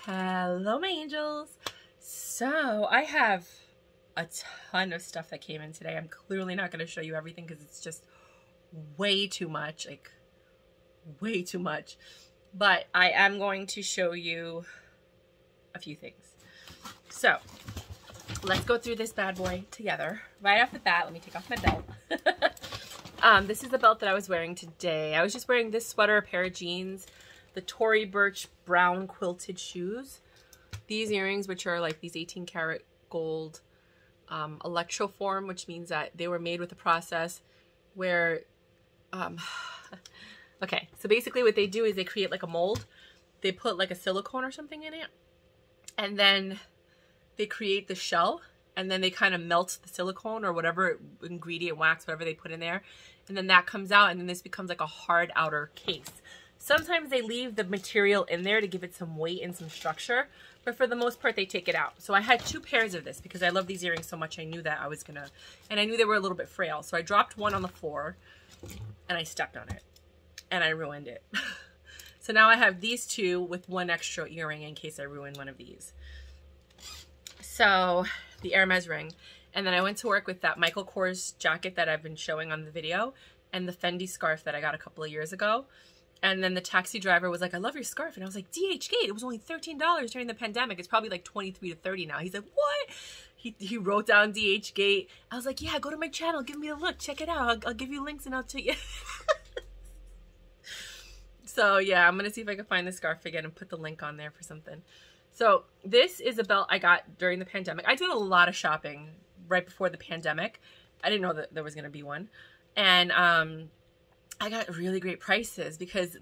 Hello, my angels. So I have a ton of stuff that came in today. I'm clearly not going to show you everything because it's just way too much, like way too much. But I am going to show you a few things. So let's go through this bad boy together. Right off the bat, let me take off my belt. This is the belt that I was wearing today. I was just wearing this sweater, a pair of jeans, the Tory Burch brown quilted shoes, these earrings, which are like these 18 karat gold electroform, which means that they were made with a process where, okay, so basically what they do is they create like a mold. They put like a silicone or something in it, and then they create the shell, and then they kind of melt the silicone or whatever ingredient, wax, whatever they put in there, and then that comes out, and then this becomes like a hard outer case. Sometimes they leave the material in there to give it some weight and some structure, but for the most part, they take it out. So I had two pairs of this because I love these earrings so much. I knew that I was gonna, and I knew they were a little bit frail. So I dropped one on the floor and I stepped on it and I ruined it. So now I have these two with one extra earring in case I ruin one of these. So the Hermes ring. And then I went to work with that Michael Kors jacket that I've been showing on the video and the Fendi scarf that I got a couple of years ago. And then the taxi driver was like, I love your scarf. And I was like, DHgate, it was only $13 during the pandemic. It's probably like 23 to 30 now. He's like, what? He wrote down DHgate. I was like, yeah, go to my channel. Give me a look. Check it out. I'll give you links and I'll tell you. So yeah, I'm going to see if I can find the scarf again and put the link on there for something. So this is a belt I got during the pandemic. I did a lot of shopping right before the pandemic. I didn't know that there was going to be one. And, I got really great prices because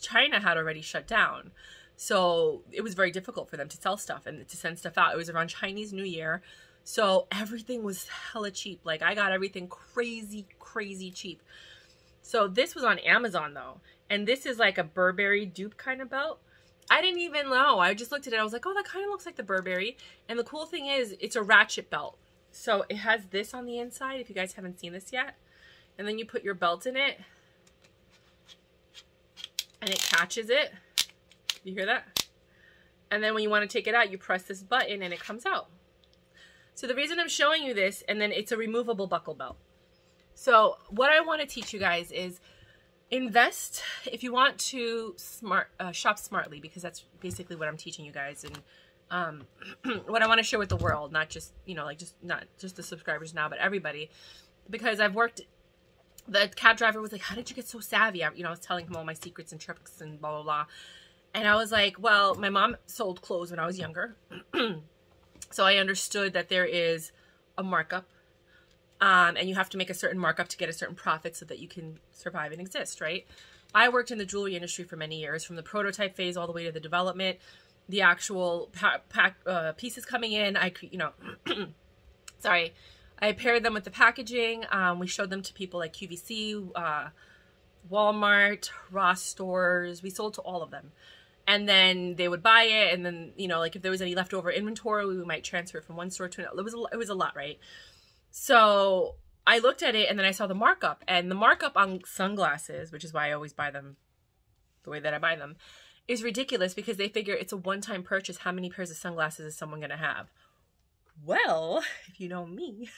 China had already shut down. So it was very difficult for them to sell stuff and to send stuff out. It was around Chinese New Year. So everything was hella cheap. Like I got everything crazy, crazy cheap. So this was on Amazon though. And this is like a Burberry dupe kind of belt. I didn't even know. I just looked at it. I was like, oh, that kind of looks like the Burberry. And the cool thing is it's a ratchet belt. So it has this on the inside if you guys haven't seen this yet. And then you put your belt in it. And it catches it. You hear that? And then when you want to take it out, you press this button and it comes out. So the reason I'm showing you this, and then it's a removable buckle belt. So what I want to teach you guys is invest if you want to shop smartly, because that's basically what I'm teaching you guys. And what I want to share with the world, not just, you know, like not just the subscribers now, but everybody, because I've worked. The cab driver was like, how did you get so savvy? I was telling him all my secrets and tricks and blah, blah, blah. And I was like, well, my mom sold clothes when I was younger. So I understood that there is a markup. And you have to make a certain markup to get a certain profit so that you can survive and exist, right? I worked in the jewelry industry for many years, from the prototype phase all the way to the development, the actual pieces coming in. Sorry. I paired them with the packaging. We showed them to people like QVC, Walmart, Ross stores. We sold to all of them. And then they would buy it. And then, like if there was any leftover inventory, we might transfer it from one store to another. It was a lot, right? So I looked at it and then I saw the markup. And the markup on sunglasses, which is why I always buy them the way that I buy them, is ridiculous because they figure it's a one-time purchase. How many pairs of sunglasses is someone going to have? Well, if you know me,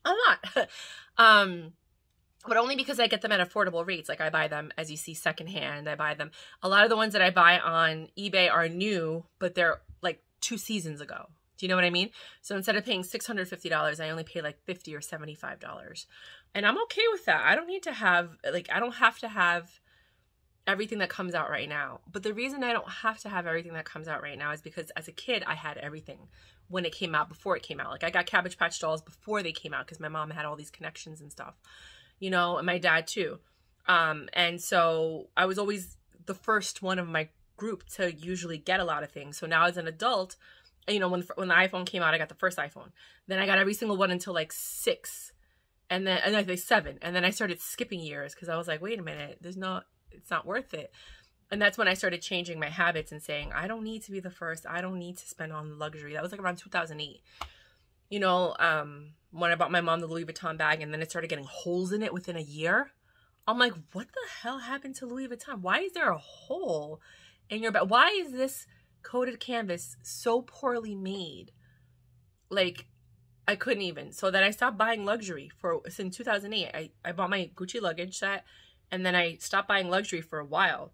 a lot. But only because I get them at affordable rates. Like I buy them, as you see, secondhand. I buy them. A lot of the ones that I buy on eBay are new, but they're like 2 seasons ago. Do you know what I mean? So instead of paying $650, I only pay like $50 or $75. And I'm okay with that. I don't need to have, I don't have to have everything that comes out right now. But the reason I don't have to have everything that comes out right now is because as a kid, I had everything when it came out, before it came out. Like I got Cabbage Patch dolls before they came out because my mom had all these connections and stuff, and my dad too. And so I was always the first one of my group to usually get a lot of things. So now as an adult, when the iPhone came out, I got the first iPhone. Then I got every single one until like 6 and then I think 7. And then I started skipping years because I was like, wait a minute, it's not worth it. And that's when I started changing my habits and saying, I don't need to be the first. I don't need to spend on luxury. That was like around 2008. When I bought my mom the Louis Vuitton bag and then it started getting holes in it within a year. I'm like, what the hell happened to Louis Vuitton? Why is there a hole in your bag? Why is this coated canvas, so poorly made. Like, I couldn't even. So then I stopped buying luxury since 2008. I bought my Gucci luggage set, and then I stopped buying luxury for a while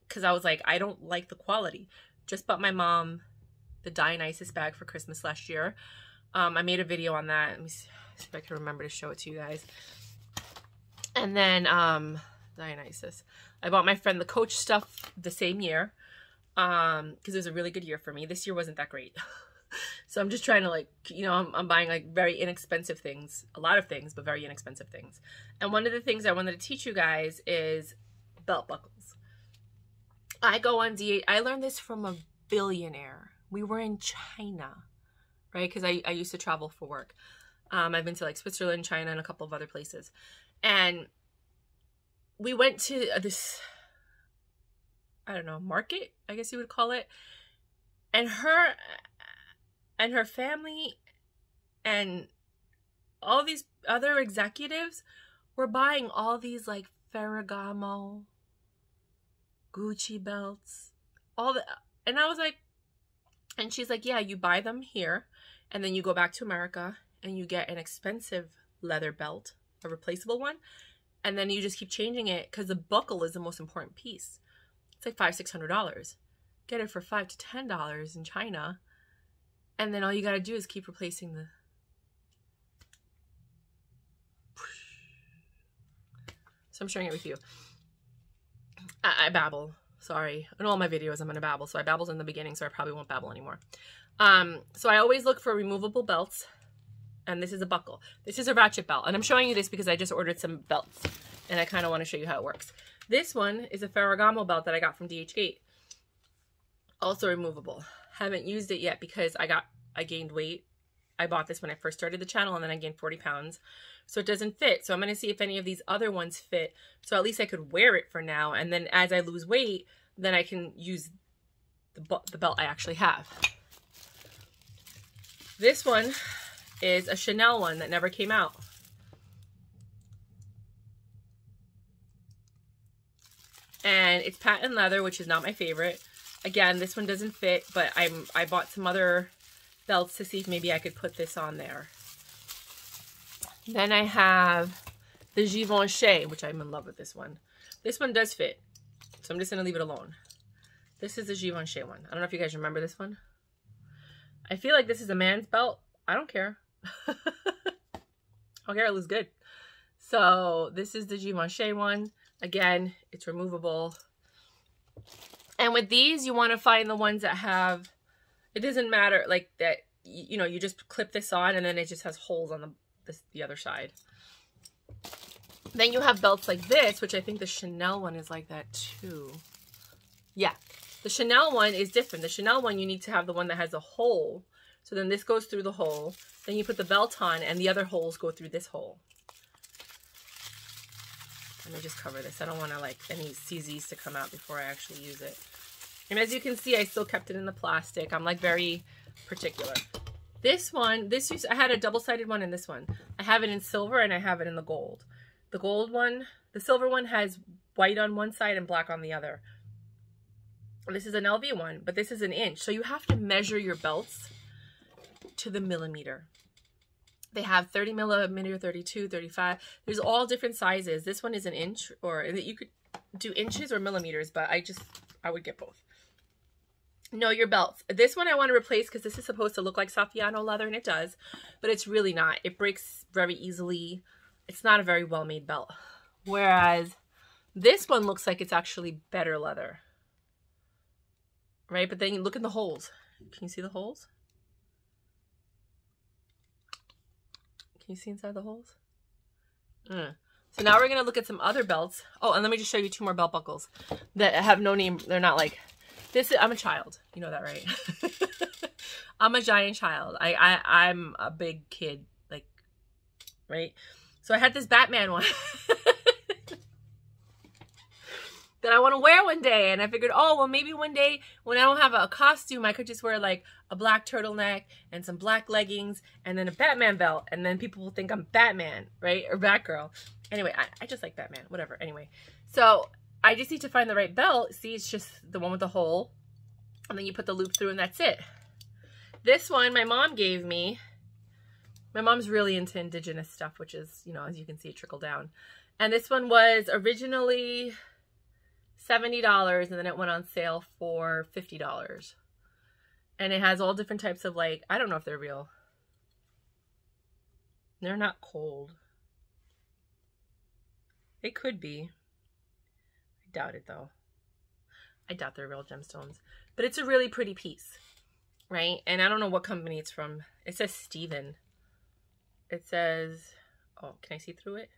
because I was like, I don't like the quality. Just bought my mom the Dionysus bag for Christmas last year. I made a video on that. Let me see if I can remember to show it to you guys. And then Dionysus. I bought my friend the Coach stuff the same year because it was a really good year for me. This year wasn't that great. So I'm just trying to, like, you know, I'm buying like very inexpensive things, a lot of things, but very inexpensive things. And one of the things I wanted to teach you guys is belt buckles. I go on I learned this from a billionaire. We were in China, right? Because I used to travel for work. I've been to like Switzerland, China, and a couple of other places. And we went to this, I don't know, market, I guess you would call it. And her family and all these other executives were buying all these like Ferragamo, Gucci belts, and I was like, and she's like, yeah, you buy them here and then you go back to America and you get an expensive leather belt, a replaceable one, and then you just keep changing it because the buckle is the most important piece. It's like $500-600. Get it for $5 to $10 in China. And then all you got to do is keep replacing the... So I'm sharing it with you. I babble. Sorry. In all my videos, I'm going to babble. So I babbled in the beginning, so I probably won't babble anymore. So I always look for removable belts. And this is a buckle. This is a ratchet belt. And I'm showing you this because I just ordered some belts. And I kind of want to show you how it works. This one is a Ferragamo belt that I got from DH Gate. Also removable. Haven't used it yet because I gained weight. I bought this when I first started the channel and then I gained 40 pounds. So it doesn't fit. So I'm going to see if any of these other ones fit. So at least I could wear it for now. And then as I lose weight, then I can use the belt I actually have. This one is a Chanel one that never came out. And it's patent leather, which is not my favorite. Again, this one doesn't fit, but I bought some other belts to see if maybe I could put this on there. Then I have the Givenchy, which I'm in love with this one. This one does fit, so I'm just going to leave it alone. This is the Givenchy one. I don't know if you guys remember this one. I feel like this is a man's belt. I don't care. I don't care, it looks good. So this is the Givenchy one. Again, it's removable. And with these, you want to find the ones that have, it doesn't matter, like that, you know, you just clip this on and then it just has holes on the other side. Then you have belts like this, which I think the Chanel one is like that too. Yeah, the Chanel one is different. The Chanel one, you need to have the one that has a hole. So then this goes through the hole. Then you put the belt on and the other holes go through this hole. Let me just cover this. I don't want to like any CZs to come out before I actually use it. And as you can see, I still kept it in the plastic. I'm like very particular. This one, I had a double-sided one in this one. I have it in silver and I have it in the gold. The gold one, the silver one has white on one side and black on the other. This is an LV one, but this is an inch. So you have to measure your belts to the millimeter. They have 30 millimeter, 32, 35. There's all different sizes. This one is an inch, or you could do inches or millimeters, but I would get both. Know your belts. This one I want to replace because this is supposed to look like Saffiano leather, and it does, but it's really not. It breaks very easily. It's not a very well-made belt. Whereas this one looks like it's actually better leather. Right? But then you look in the holes. Can you see the holes? Can you see inside the holes? So now we're going to look at some other belts. Oh, and let me just show you two more belt buckles that have no name. They're not like this. I'm a child. You know that, right? I'm a giant child. I'm a big kid, like, right? So I had this Batman one that I want to wear one day. And I figured, oh, well, maybe one day when I don't have a costume, I could just wear like a black turtleneck and some black leggings and then a Batman belt. And then people will think I'm Batman, right? Or Batgirl. Anyway, I just like Batman, whatever. Anyway, so I just need to find the right belt. See, it's just the one with the hole. And then you put the loop through and that's it. This one my mom gave me. My mom's really into indigenous stuff, which is, you know, as you can see, trickle down. And this one was originally $70 and then it went on sale for $50. And it has all different types of, like, I don't know if they're real. They're not cold. They could be. I doubt it though. I doubt they're real gemstones. But it's a really pretty piece, right? And I don't know what company it's from. It says Steven. It says, oh, can I see through it?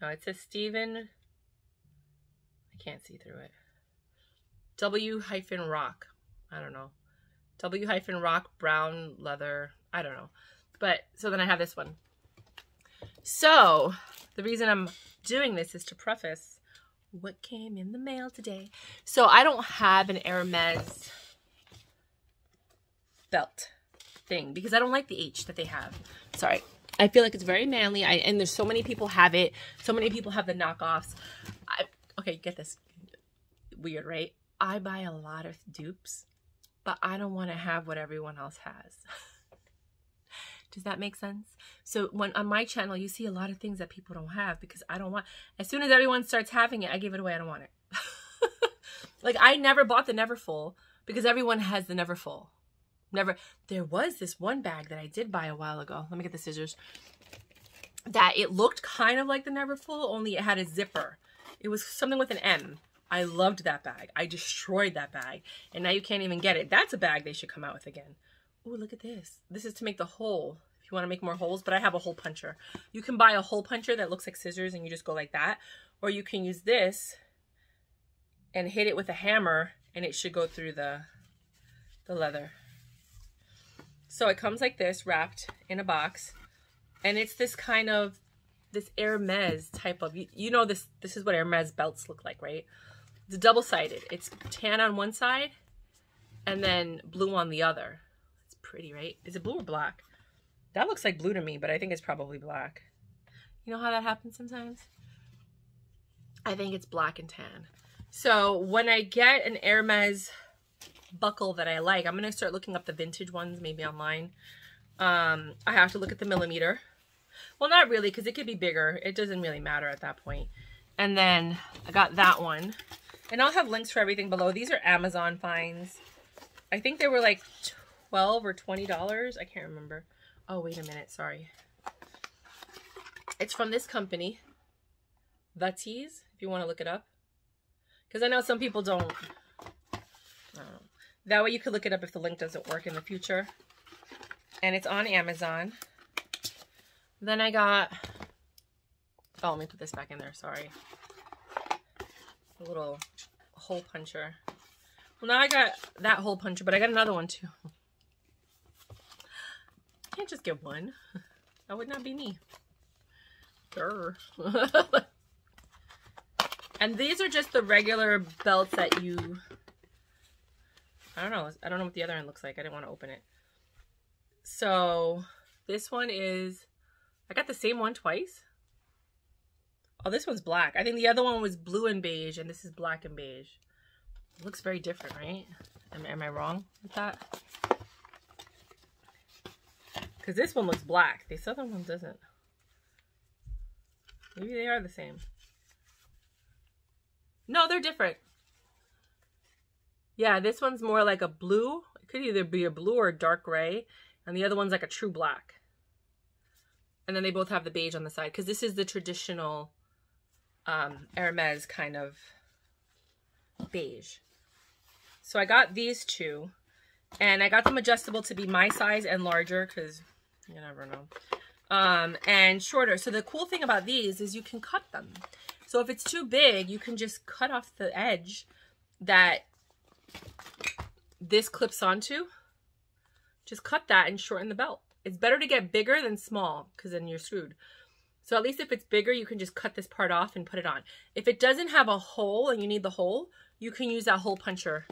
No, it says Steven. I can't see through it. W-Rock. I don't know. W-Rock brown leather. I don't know. But, so then I have this one. So, the reason I'm doing this is to preface what came in the mail today. So, I don't have an Hermes belt thing because I don't like the H that they have. Sorry. I feel like it's very manly. And there's so many people have it. So many people have the knockoffs. Okay, get this. Weird, right? I buy a lot of dupes, but I don't want to have what everyone else has. Does that make sense? So when on my channel, you see a lot of things that people don't have because I don't want, as soon as everyone starts having it, I give it away. I don't want it. Like I never bought the Neverfull because everyone has the Neverfull. There was this one bag that I did buy a while ago. Let me get the scissors. That it looked kind of like the Neverfull, only it had a zipper. It was something with an M. I loved that bag. I destroyed that bag. And now you can't even get it. That's a bag they should come out with again. Oh, look at this. This is to make the hole. If you want to make more holes, but I have a hole puncher. You can buy a hole puncher that looks like scissors and you just go like that. Or you can use this and hit it with a hammer and it should go through the leather. So it comes like this, wrapped in a box. And it's this kind of, this Hermes type of, you know this is what Hermes belts look like, right? It's double-sided. It's tan on one side and then blue on the other. It's pretty, right? Is it blue or black? That looks like blue to me, but I think it's probably black. You know how that happens sometimes? I think it's black and tan. So when I get an Hermes buckle that I like, I'm going to start looking up the vintage ones, maybe online. I have to look at the millimeter. Well, not really, because it could be bigger. It doesn't really matter at that point. And then I got that one. And I'll have links for everything below. These are Amazon finds. I think they were like $12 or $20. I can't remember. Oh, wait a minute. Sorry. It's from this company. The Tees, if you want to look it up. Because I know some people don't. That way you could look it up if the link doesn't work in the future. And it's on Amazon. Then I got, oh, let me put this back in there, sorry. A little hole puncher. Well, now I got that hole puncher, but I got another one too. I can't just get one. That would not be me. Grr. And these are just the regular belts that you, I don't know what the other end looks like. I didn't want to open it. So this one is, I got the same one twice. Oh, this one's black. I think the other one was blue and beige, and this is black and beige. It looks very different, right? Am I wrong with that? Because this one looks black. This other one doesn't. Maybe they are the same. No, they're different. Yeah, this one's more like a blue. It could either be a blue or a dark gray. And the other one's like a true black. And then they both have the beige on the side. Because this is the traditional Hermes kind of beige. So I got these two. And I got them adjustable to be my size and larger. Because you never know. And shorter. So the cool thing about these is you can cut them. So if it's too big, you can just cut off the edge that this clips onto. Just cut that and shorten the belt. It's better to get bigger than small because then you're screwed. So at least if it's bigger, you can just cut this part off and put it on. If it doesn't have a hole and you need the hole, you can use that hole puncher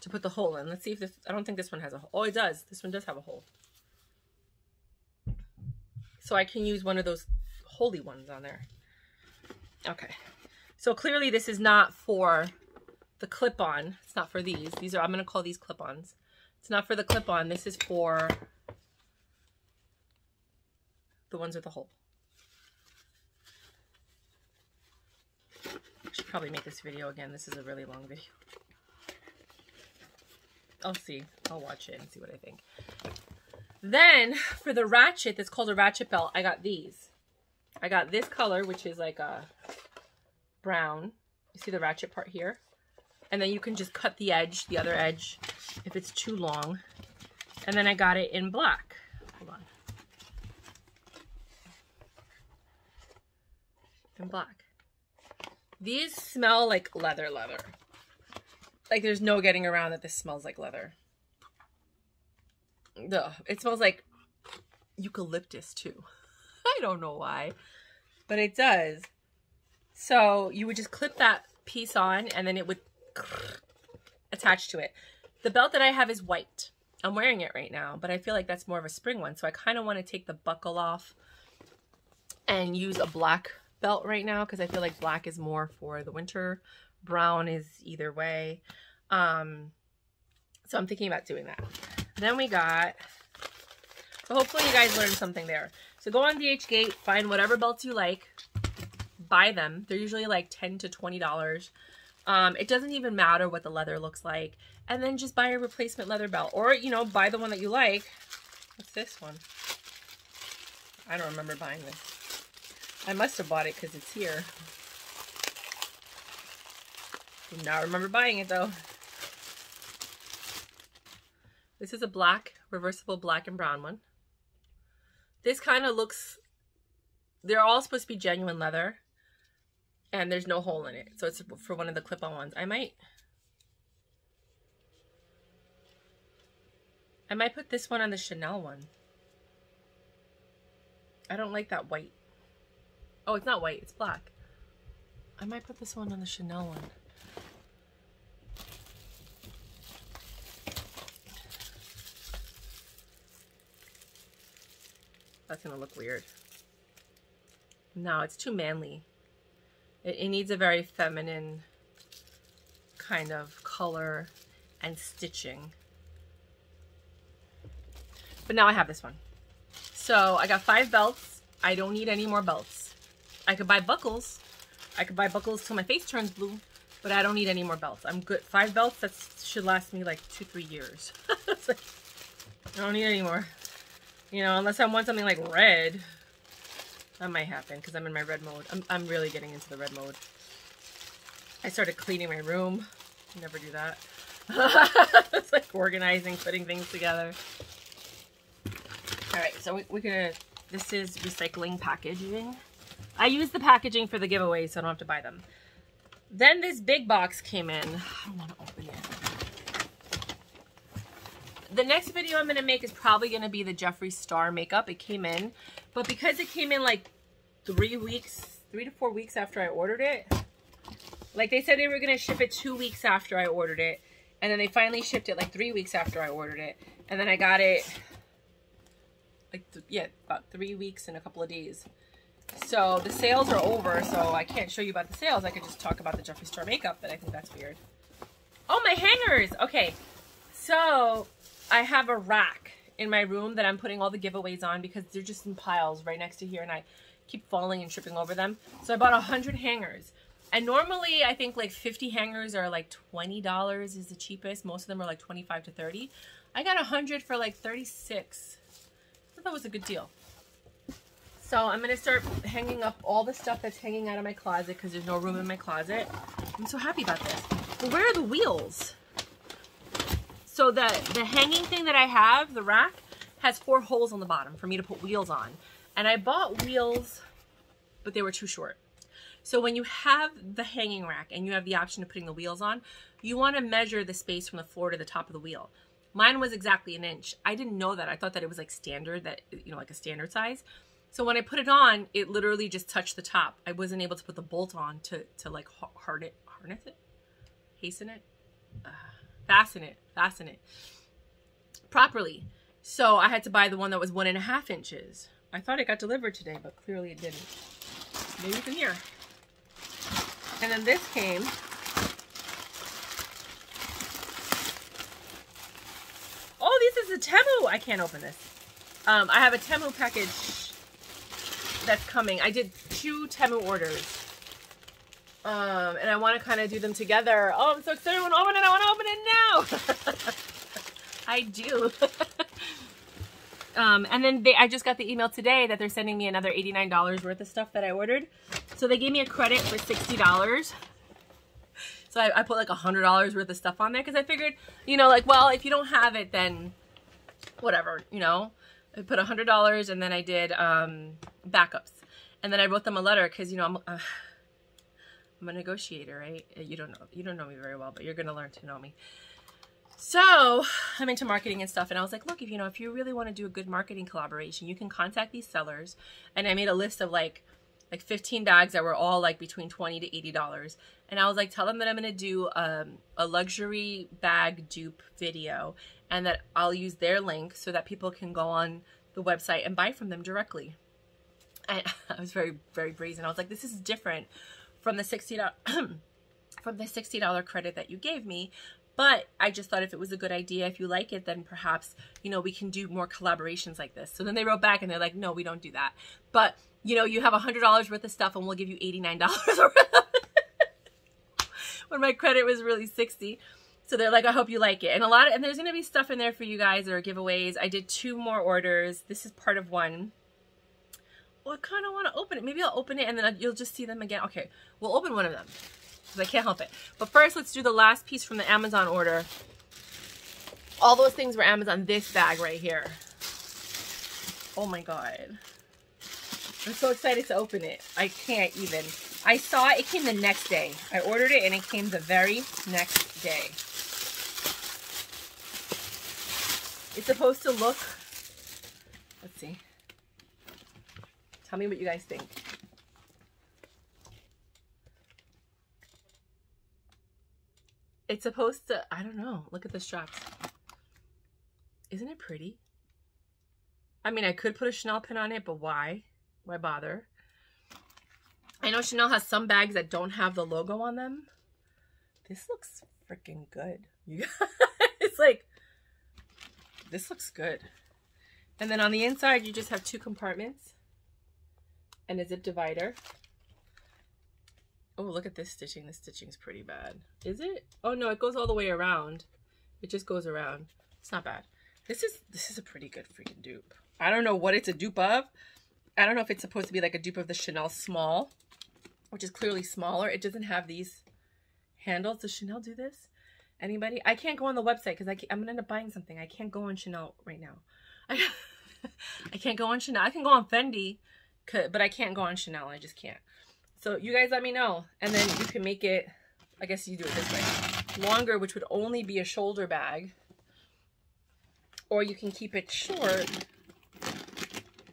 to put the hole in. Let's see if this, I don't think this one has a hole. Oh, it does. This one does have a hole. So I can use one of those holy ones on there. Okay. So clearly this is not for the clip-on. It's not for these. These are, I'm going to call these clip-ons. It's not for the clip-on. This is for the ones with the hole. I should probably make this video again. This is a really long video. I'll see. I'll watch it and see what I think. Then for the ratchet, that's called a ratchet belt, I got these. I got this color, which is like a brown. You see the ratchet part here? And then you can just cut the edge, the other edge, if it's too long. And then I got it in black. Hold on. In black. These smell like leather. Like there's no getting around that this smells like leather. Ugh, it smells like eucalyptus too. I don't know why, but it does. So you would just clip that piece on and then it would attach to it. The belt that I have is white. I'm wearing it right now, but I feel like that's more of a spring one. So I kind of want to take the buckle off and use a black belt right now because I feel like black is more for the winter. Brown is either way. So I'm thinking about doing that. Then we got, so hopefully you guys learned something there. So go on DHgate, find whatever belts you like, buy them. They're usually like $10 to $20. It doesn't even matter what the leather looks like. And then just buy a replacement leather belt. Or, you know, buy the one that you like. What's this one? I don't remember buying this. I must have bought it because it's here. Do not remember buying it though. This is a black, reversible black and brown one. This kind of looks, they're all supposed to be genuine leather. And there's no hole in it. So it's for one of the clip-on ones. I might put this one on the Chanel one. I don't like that white. Oh, it's not white, it's black. I might put this one on the Chanel one. That's gonna look weird. No, it's too manly. It needs a very feminine kind of color and stitching. But now I have this one. So I got 5 belts. I don't need any more belts. I could buy buckles. I could buy buckles till my face turns blue, but I don't need any more belts. I'm good. 5 belts, that should last me like 2-3 years. Like, I don't need any more. You know, unless I want something like red. That might happen because I'm in my red mode. I'm really getting into the red mode. I started cleaning my room. Never do that. It's like organizing, putting things together. All right, so we're gonna, this is recycling packaging. I use the packaging for the giveaways so I don't have to buy them. Then this big box came in. I don't want to open it. The next video I'm gonna make is probably gonna be the Jeffree Star makeup. It came in. But because it came in like 3 to 4 weeks after I ordered it, like they said they were going to ship it 2 weeks after I ordered it. And then they finally shipped it like 3 weeks after I ordered it. And then I got it like, yeah, about 3 weeks and a couple of days. So the sales are over, so I can't show you about the sales. I could just talk about the Jeffree Star makeup, but I think that's weird. Oh, my hangers! Okay, so I have a rack in my room that I'm putting all the giveaways on because they're just in piles right next to here and I keep falling and tripping over them. So I bought 100 hangers. And normally I think like 50 hangers are like $20 is the cheapest. Most of them are like 25 to 30. I got 100 for like 36. I thought that was a good deal. So I'm going to start hanging up all the stuff that's hanging out of my closet because there's no room in my closet. I'm so happy about this. But where are the wheels? So the hanging thing that I have, the rack, has 4 holes on the bottom for me to put wheels on. And I bought wheels, but they were too short. So when you have the hanging rack and you have the option of putting the wheels on, you want to measure the space from the floor to the top of the wheel. Mine was exactly 1 inch. I didn't know that. I thought that it was like standard, that, you know, like a standard size. So when I put it on, it literally just touched the top. I wasn't able to put the bolt on to like harness it, hasten it. Fasten it properly. So I had to buy the one that was 1.5 inches. I thought it got delivered today, but clearly it didn't. Maybe it's in here. And then this came this is a Temu. I can't open this. I have a Temu package that's coming. I did 2 Temu orders. And I want to kind of do them together. Oh, I'm so excited. I want to open it. I want to open it now. I do. And then I just got the email today that they're sending me another $89 worth of stuff that I ordered. So they gave me a credit for $60. So I put like $100 worth of stuff on there because I figured, you know, like, well, if you don't have it, then whatever, you know. I put $100 and then I did backups. And then I wrote them a letter because, you know, I'm a negotiator, right? You don't know me very well, but you're going to learn to know me. So I'm into marketing and stuff. And I was like, look, if you really want to do a good marketing collaboration, you can contact these sellers. And I made a list of like 15 bags that were all like between $20 to $80. And I was like, tell them that I'm going to do a luxury bag dupe video and that I'll use their link so that people can go on the website and buy from them directly. And I was very, very brazen. I was like, this is different from the $60 from the $60 credit that you gave me. But I just thought if it was a good idea, if you like it, then perhaps, you know, we can do more collaborations like this. So then they wrote back and they're like, no, we don't do that. But, you know, you have $100 worth of stuff and we'll give you $89 when my credit was really $60. So they're like, I hope you like it. And there's going to be stuff in there for you guys or giveaways. I did 2 more orders. This is part of one. Well, I kind of want to open it. Maybe I'll open it and then you'll just see them again. Okay, we'll open one of them because I can't help it. But first, let's do the last piece from the Amazon order. All those things were Amazon. This bag right here. Oh my God. I'm so excited to open it. I can't even. I saw it. It came the next day. I ordered it and it came the very next day. It's supposed to look, let's see. Tell me what you guys think. It's supposed to, I don't know. Look at the straps. Isn't it pretty? I mean, I could put a Chanel pin on it, but why? Why bother? I know Chanel has some bags that don't have the logo on them. This looks freaking good. You guys, it's like, this looks good. And then on the inside, you just have 2 compartments and a zip divider. Oh, look at this stitching. This stitching's pretty bad. Is it? Oh no, it goes all the way around. It just goes around. It's not bad. This is a pretty good freaking dupe. I don't know what it's a dupe of. I don't know if it's supposed to be like a dupe of the Chanel Small, which is clearly smaller. It doesn't have these handles. Does Chanel do this? Anybody? I can't go on the website because I'm gonna end up buying something. I can't go on Chanel right now. I can't go on Chanel. I can go on Fendi, but I can't go on Chanel. I just can't. So you guys let me know. And then you can make it, I guess you do it this way, longer, which would only be a shoulder bag. Or you can keep it short,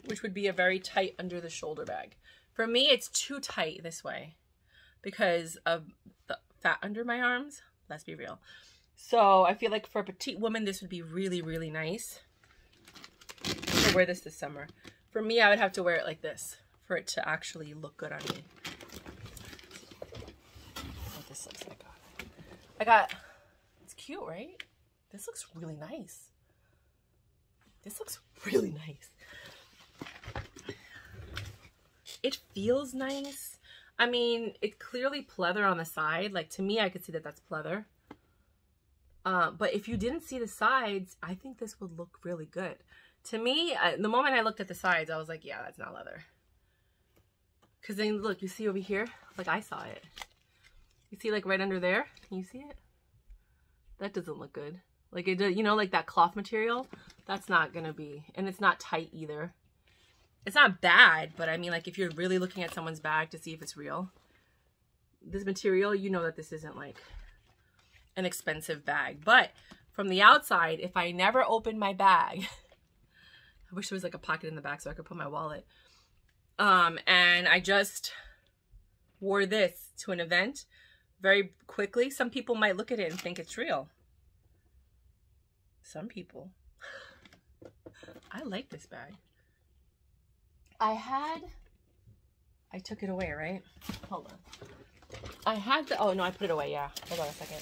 which would be a very tight under the shoulder bag. For me, it's too tight this way because of the fat under my arms. Let's be real. So I feel like for a petite woman, this would be really, really nice. I'm gonna wear this summer. For me, I would have to wear it like this for it to actually look good on me. What this looks like. It's cute, right? This looks really nice. This looks really nice. It feels nice. I mean, it's clearly pleather on the side. Like, to me, I could see that that's pleather. But if you didn't see the sides, I think this would look really good. To me, the moment I looked at the sides, I was like, yeah, that's not leather. Because then, look, you see over here? Like, I saw it. You see, like, right under there? Can you see it? That doesn't look good. Like, it does, you know, like that cloth material? That's not going to be. And it's not tight either. It's not bad, but I mean, like, if you're really looking at someone's bag to see if it's real, this material, you know that this isn't, like, an expensive bag. But from the outside, if I never opened my bag, I wish there was, like, a pocket in the back so I could put my wallet. And I just wore this to an event very quickly. Some people might look at it and think it's real. Some people. I like this bag. I took it away, right? Hold on. Oh no, I put it away, yeah. Hold on a second.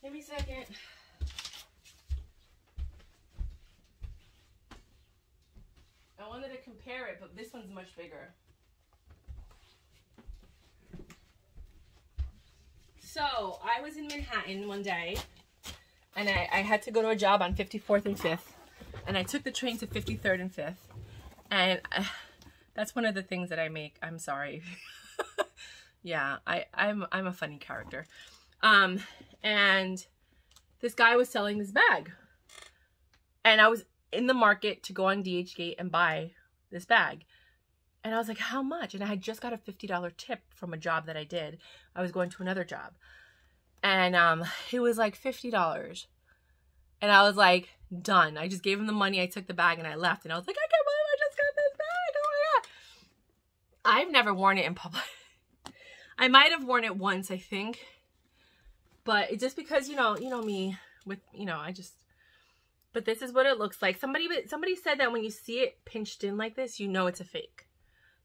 Okay. Give me a second. I wanted to compare it, but this one's much bigger. So, I was in Manhattan one day, and I had to go to a job on 54th and 5th, and I took the train to 53rd and 5th, and that's one of the things that I make. I'm sorry. Yeah, I'm a funny character. And this guy was selling this bag, and I was in the market to go on DHgate and buy this bag. And I was like, how much? And I had just got a $50 tip from a job that I did. I was going to another job. And it was like $50. And I was like, done. I just gave him the money. I took the bag and I left. And I was like, I can't believe I just got this bag. Oh my God. I've never worn it in public. I might have worn it once, I think. But it's just because, you know me with, but this is what it looks like. Somebody said that when you see it pinched in like this, you know it's a fake.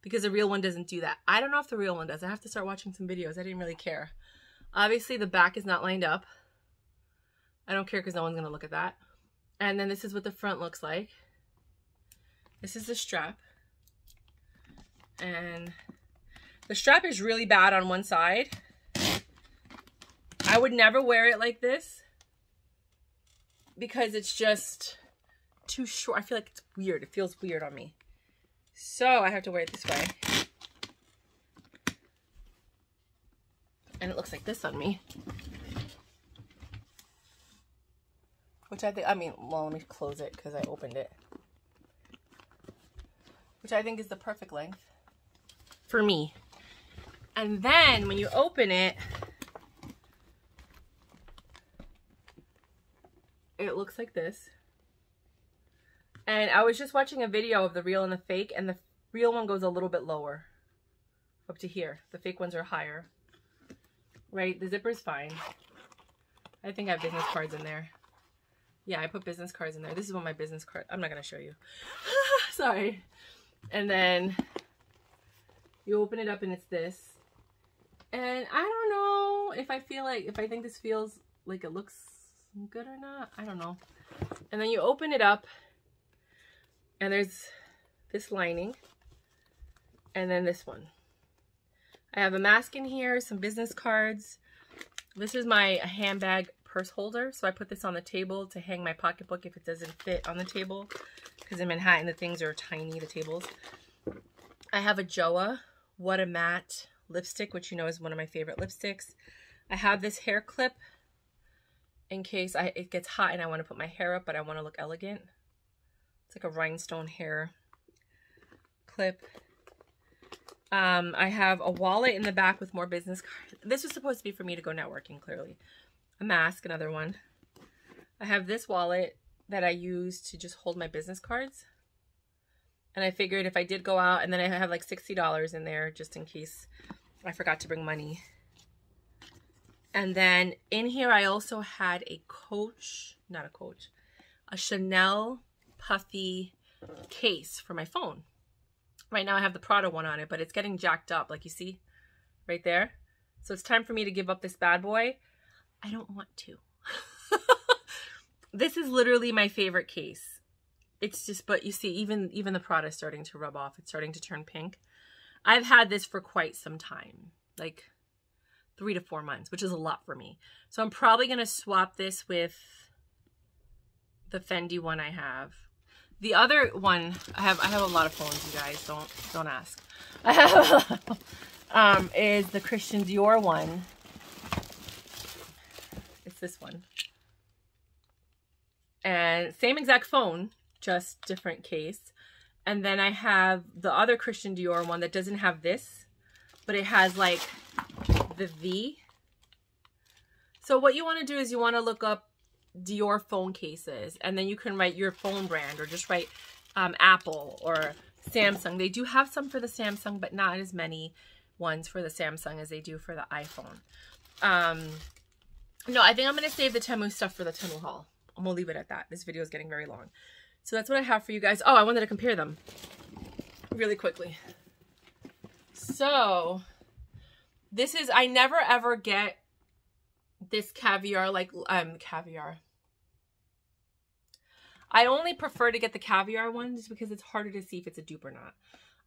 Because the real one doesn't do that. I don't know if the real one does. I have to start watching some videos. I didn't really care. Obviously, the back is not lined up. I don't care because no one's going to look at that. And then this is what the front looks like. This is the strap. And the strap is really bad on one side. I would never wear it like this because it's just too short. I feel like it's weird. It feels weird on me. So I have to wear it this way. And it looks like this on me. Which I think, well, let me close it because I opened it. Which I think is the perfect length for me. And then when you open it, it looks like this. And I was just watching a video of the real and the fake, and the real one goes a little bit lower, up to here. The fake ones are higher, right? The zipper's fine. I think I have business cards in there. Yeah, I put business cards in there. This is what my business card, I'm not going to show you. Sorry. And then you open it up and it's this. And I don't know if I think this feels like it looks good or not. I don't know. And then you open it up. And there's this lining, and then this one. I have a mask in here, some business cards. This is my handbag purse holder, so I put this on the table to hang my pocketbook if it doesn't fit on the table, because in Manhattan the things are tiny, the tables. I have a Joa What a Matte lipstick, which you know is one of my favorite lipsticks. I have this hair clip in case it gets hot and I want to put my hair up, but I want to look elegant. It's like a rhinestone hair clip. I have a wallet in the back with more business cards. This was supposed to be for me to go networking, clearly. A mask, another one. I have this wallet that I use to just hold my business cards. And I figured if I did go out, and then I have like $60 in there just in case I forgot to bring money. And then in here I also had a Chanel puffy case for my phone. Right now I have the Prada one on it, but it's getting jacked up, like you see right there. So it's time for me to give up this bad boy. I don't want to. This is literally my favorite case. It's just, but you see, even the Prada is starting to rub off. It's starting to turn pink. I've had this for quite some time, like 3 to 4 months, which is a lot for me. So I'm probably going to swap this with the Fendi one I have. The other one, I have a lot of phones, you guys. Don't ask. I have is the Christian Dior one. It's this one. And same exact phone, just different case. And then I have the other Christian Dior one that doesn't have this, but it has like the V. So what you want to do is you want to look up Dior phone cases, and then you can write your phone brand, or just write Apple or Samsung. They do have some for the Samsung, but not as many ones for the Samsung as they do for the iPhone. No, I think I'm going to save the Temu stuff for the Temu haul. I'm going to leave it at that. This video is getting very long. So that's what I have for you guys. Oh, I wanted to compare them really quickly. So this is, I never ever get this caviar, like caviar. I only prefer to get the caviar ones because it's harder to see if it's a dupe or not.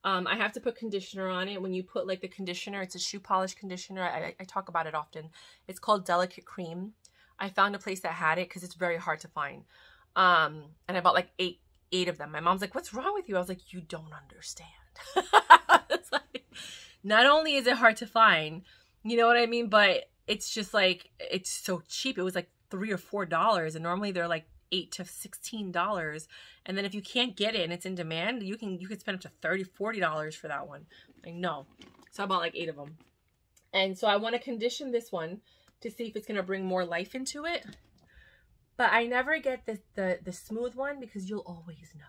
I have to put conditioner on it. When you put like the conditioner, it's a shoe polish conditioner. I talk about it often. It's called Delicate Cream. I found a place that had it because it's very hard to find. And I bought like eight of them. My mom's like, what's wrong with you? I was like, you don't understand. It's like, not only is it hard to find, you know what I mean? But it's just like, it's so cheap. It was like $3 or $4. And normally they're like $8 to $16. And then if you can't get it and it's in demand, you could spend up to $30, $40 for that one. I know. So I bought like 8 of them. And so I want to condition this one to see if it's going to bring more life into it. But I never get the smooth one because you'll always know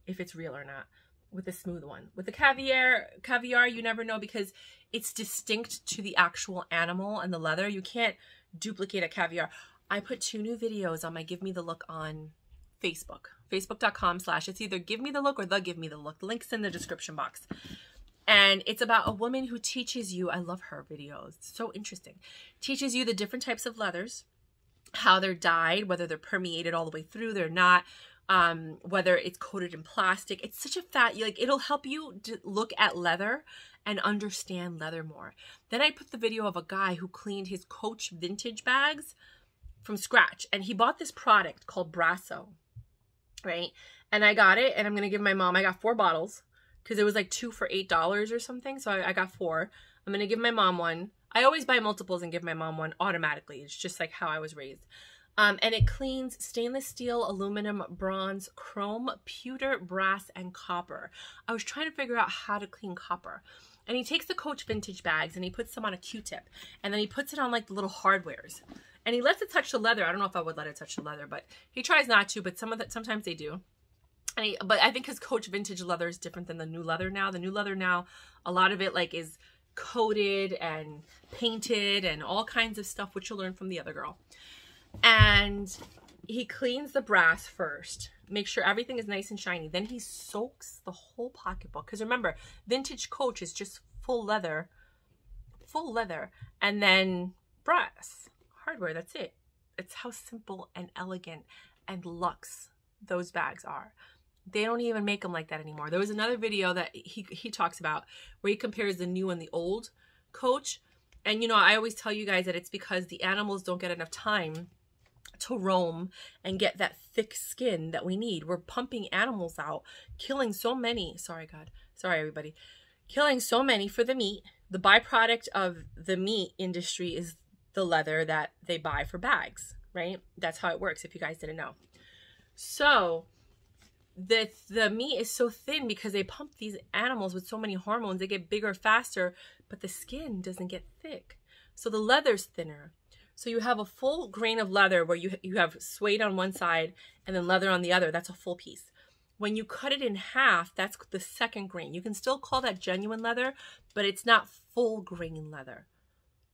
if it's real or not with the smooth one. With the caviar, you never know because it's distinct to the actual animal and the leather. You can't duplicate a caviar. I put 2 new videos on my Give Me the Look on Facebook. Facebook.com/ it's either Give Me the Look or The Give Me the Look. The link's in the description box. And it's about a woman who teaches you, I love her videos, it's so interesting, teaches you the different types of leathers, how they're dyed, whether they're permeated all the way through, they're not, whether it's coated in plastic. It's such a like, it'll help you to look at leather and understand leather more. Then I put the video of a guy who cleaned his Coach vintage bags from scratch. And he bought this product called Brasso, right? And I got it and I'm going to give my mom, I got 4 bottles because it was like 2 for $8 or something. So I got 4. I'm going to give my mom one. I always buy multiples and give my mom one automatically. It's just like how I was raised. And it cleans stainless steel, aluminum, bronze, chrome, pewter, brass, and copper. I was trying to figure out how to clean copper. And he takes the Coach vintage bags and he puts them on a Q-tip. And then he puts it on like the little hardwares. And he lets it touch the leather. I don't know if I would let it touch the leather, but he tries not to, but sometimes they do. But I think his Coach vintage leather is different than the new leather now. The new leather now, a lot of it like is coated and painted and all kinds of stuff, which you'll learn from the other girl. And he cleans the brass first, make sure everything is nice and shiny. Then he soaks the whole pocketbook. Because remember, vintage Coach is just full leather, and then brass, hardware, that's it. It's how simple and elegant and luxe those bags are. They don't even make them like that anymore. There was another video that he talks about where he compares the new and the old Coach. And, you know, I always tell you guys that it's because the animals don't get enough time to roam and get that thick skin that we need. We're pumping animals out, killing so many. Sorry, God. Sorry, everybody. Killing so many for the meat. The byproduct of the meat industry is the leather that they buy for bags, right? That's how it works, if you guys didn't know. So the meat is so thin because they pump these animals with so many hormones. They get bigger faster, but the skin doesn't get thick. So the leather's thinner. So you have a full grain of leather where you have suede on one side and then leather on the other. That's a full piece. When you cut it in half, that's the second grain. You can still call that genuine leather, but it's not full grain leather.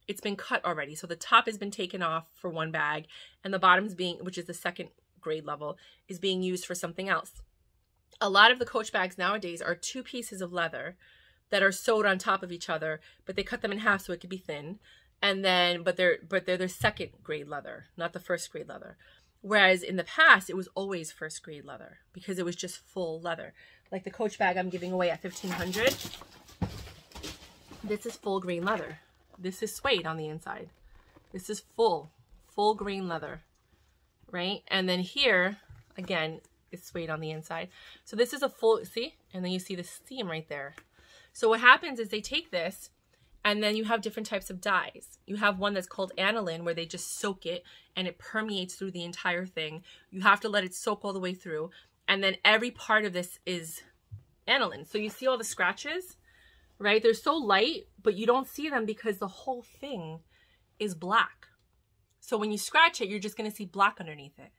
It's been cut already. So the top has been taken off for one bag and the bottom's which is the second grade level, is being used for something else. A lot of the Coach bags nowadays are 2 pieces of leather that are sewed on top of each other, but they cut them in half so it could be thin. And then, but they're their second grade leather, not the first grade leather. Whereas in the past, it was always first grade leather because it was just full leather. Like the Coach bag I'm giving away at $1,500. This is full grain leather. This is suede on the inside. This is full grain leather, right? And then here, again, it's suede on the inside. So this is a full, see? And then you see the seam right there. So what happens is they take this, and then you have different types of dyes. You have one that's called aniline, where they just soak it and it permeates through the entire thing. You have to let it soak all the way through. And then every part of this is aniline. So you see all the scratches, right? They're so light, but you don't see them because the whole thing is black. So when you scratch it, you're just going to see black underneath it.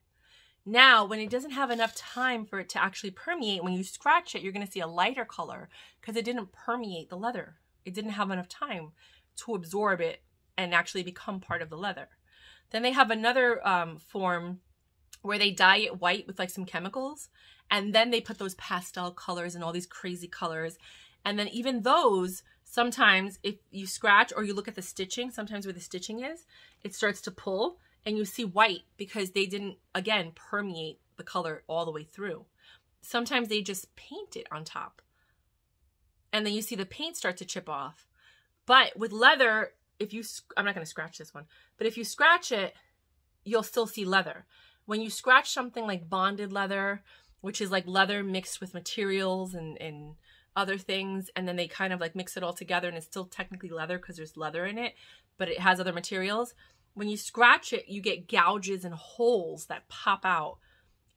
Now, when it doesn't have enough time for it to actually permeate, when you scratch it, you're going to see a lighter color because it didn't permeate the leather. It didn't have enough time to absorb it and actually become part of the leather. Then they have another form where they dye it white with like some chemicals. And then they put those pastel colors and all these crazy colors. And then even those, sometimes if you scratch or you look at the stitching, sometimes where the stitching is, it starts to pull and you see white because they didn't, again, permeate the color all the way through. Sometimes they just paint it on top. And then you see the paint start to chip off. But with leather, if you, I'm not going to scratch this one, but if you scratch it, you'll still see leather. When you scratch something like bonded leather, which is like leather mixed with materials and other things, and then they kind of like mix it all together and it's still technically leather because there's leather in it, but it has other materials. When you scratch it, you get gouges and holes that pop out,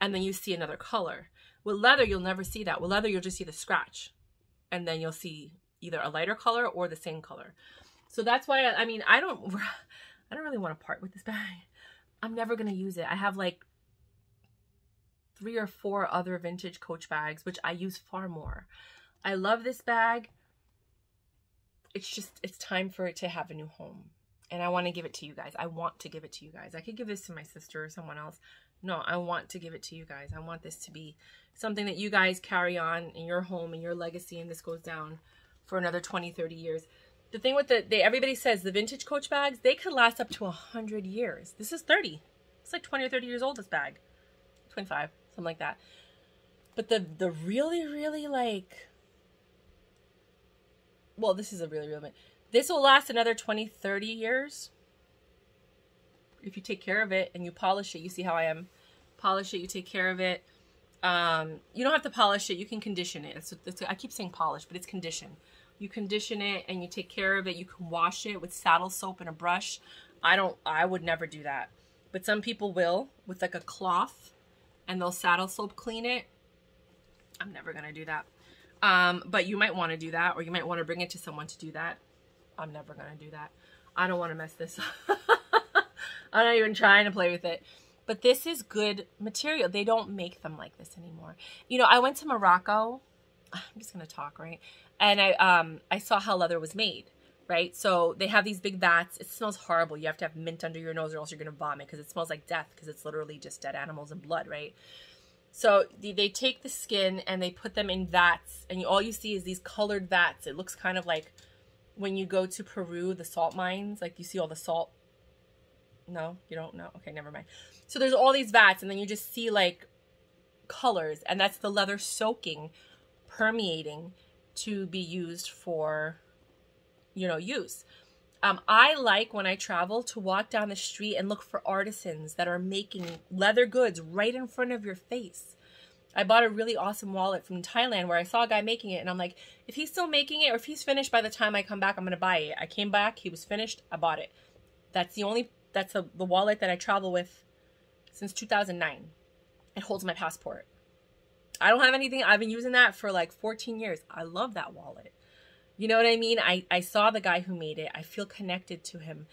and then you see another color. With leather, you'll never see that. With leather, you'll just see the scratch, and then you'll see either a lighter color or the same color. So that's why, I mean, I don't really want to part with this bag. I'm never going to use it. I have like 3 or 4 other vintage Coach bags, which I use far more. I love this bag. It's just, it's time for it to have a new home. And I want to give it to you guys. I want to give it to you guys. I could give this to my sister or someone else. No, I want to give it to you guys. I want this to be something that you guys carry on in your home and your legacy, and this goes down for another 20, 30 years. The thing with everybody says the vintage Coach bags, they could last up to 100 years. This is 30. It's like 20 or 30 years old, this bag. 25, something like that. But the really, really like, well, this is a really, really, this will last another 20, 30 years. If you take care of it and you polish it, you see how I am. Polish it, you take care of it. You don't have to polish it, you can condition it. I keep saying polish, but it's condition. You condition it and you take care of it. You can wash it with saddle soap and a brush. I would never do that. But some people will with like a cloth and they'll saddle soap clean it. I'm never going to do that. But you might want to do that, or you might want to bring it to someone to do that. I'm never going to do that. I don't want to mess this up. I'm not even trying to play with it. But this is good material. They don't make them like this anymore. You know, I went to Morocco. I'm just going to talk, right? And I saw how leather was made, right? So they have these big vats. It smells horrible. You have to have mint under your nose or else you're going to vomit because it smells like death because it's literally just dead animals and blood, right? So they take the skin and they put them in vats, and all you see is these colored vats. It looks kind of like when you go to Peru, the salt mines, like you see all the salt. No, you don't know? Okay, never mind. So there's all these vats, and then you just see like colors, and that's the leather soaking, permeating to be used for, you know, use. I like when I travel to walk down the street and look for artisans that are making leather goods right in front of your face. I bought a really awesome wallet from Thailand where I saw a guy making it, and I'm like, if he's still making it or if he's finished by the time I come back, I'm going to buy it. I came back, he was finished, I bought it. That's the wallet that I travel with since 2009. It holds my passport. I don't have anything. I've been using that for like 14 years. I love that wallet. You know what I mean? I saw the guy who made it. I feel connected to him.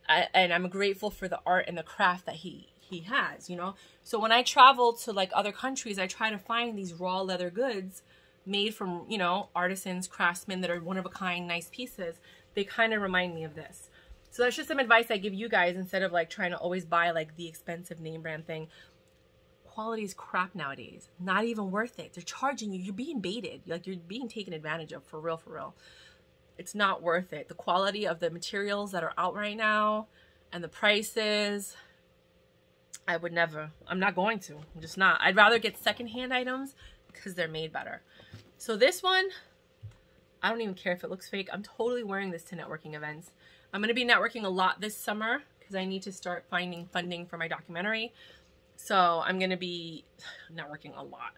And I'm grateful for the art and the craft that he has, you know? So when I travel to like other countries, I try to find these raw leather goods made from, you know, artisans, craftsmen that are one of a kind, nice pieces. They kind of remind me of this. So that's just some advice I give you guys instead of like trying to always buy like the expensive name brand thing. Quality is crap nowadays. Not even worth it. They're charging you. You're being baited. Like you're being taken advantage of for real, for real. It's not worth it. The quality of the materials that are out right now and the prices, I would never. I'm not going to. I'm just not. I'd rather get secondhand items because they're made better. So this one, I don't even care if it looks fake. I'm totally wearing this to networking events. I'm going to be networking a lot this summer because I need to start finding funding for my documentary. So I'm going to be networking a lot.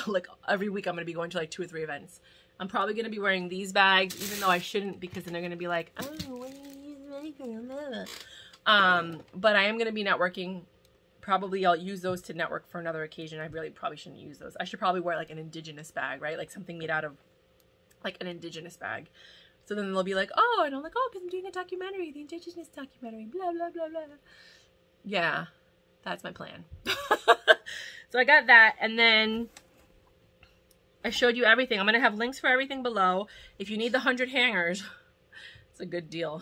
Like every week I'm going to be going to like 2 or 3 events. I'm probably going to be wearing these bags, even though I shouldn't, because then they're going to be like, oh, what do you use anything? But I am going to be networking. Probably I'll use those to network for another occasion. I really probably shouldn't use those. I should probably wear like an indigenous bag, right? Like something made out of like an indigenous bag. So then they'll be like, oh, and I'm like, oh, because I'm doing a documentary, the indigenous documentary, blah, blah, blah, blah. Yeah, that's my plan. So I got that, and then I showed you everything. I'm going to have links for everything below. If you need the 100 hangers, it's a good deal.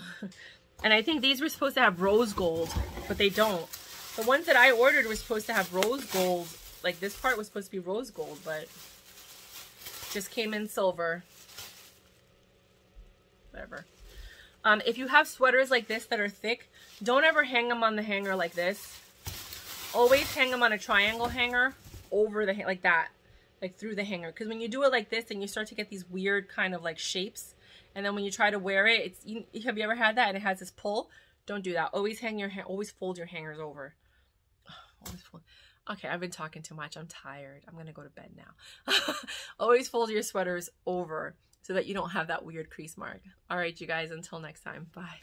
And I think these were supposed to have rose gold, but they don't. The ones that I ordered were supposed to have rose gold. Like this part was supposed to be rose gold, but just came in silver. whatever. If you have sweaters like this that are thick, don't ever hang them on the hanger like this. Always hang them on a triangle hanger over the, like that, like through the hanger. Because when you do it like this, and you start to get these weird kind of like shapes, and then when you try to wear it, have you ever had that and it has this pull? Don't do that. Always always fold your hangers over. Always fold. Okay, I've been talking too much. I'm tired. I'm gonna go to bed now. Always fold your sweaters over so that you don't have that weird crease mark. All right, you guys, until next time. Bye.